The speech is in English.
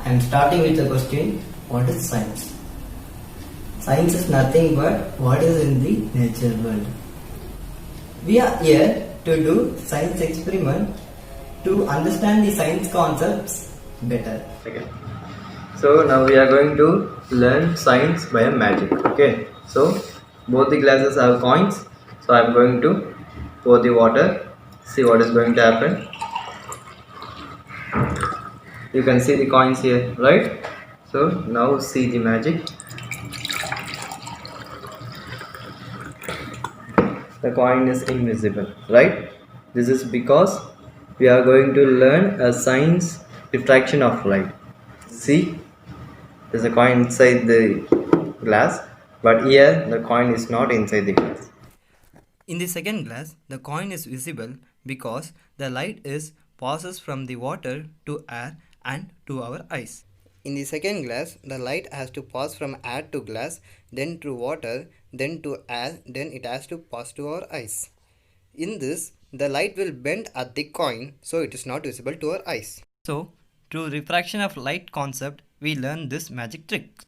I am starting with the question, what is science? Science is nothing but what is in the nature world. We are here to do science experiment to understand the science concepts better. Okay. So now we are going to learn science by magic. Okay. So both the glasses have coins. So I am going to pour the water. See what is going to happen. You can see the coins here, right? So now see the magic. The coin is invisible, right? This is because we are going to learn a science refraction of light. See, there's a coin inside the glass, but here the coin is not inside the glass. In the second glass, the coin is visible because the light is passes from the water to air and to our eyes. In the second glass, the light has to pass from air to glass, then to water, then to air, then it has to pass to our eyes. In this, the light will bend at the coin, so it is not visible to our eyes. So, through refraction of light concept, we learn this magic trick.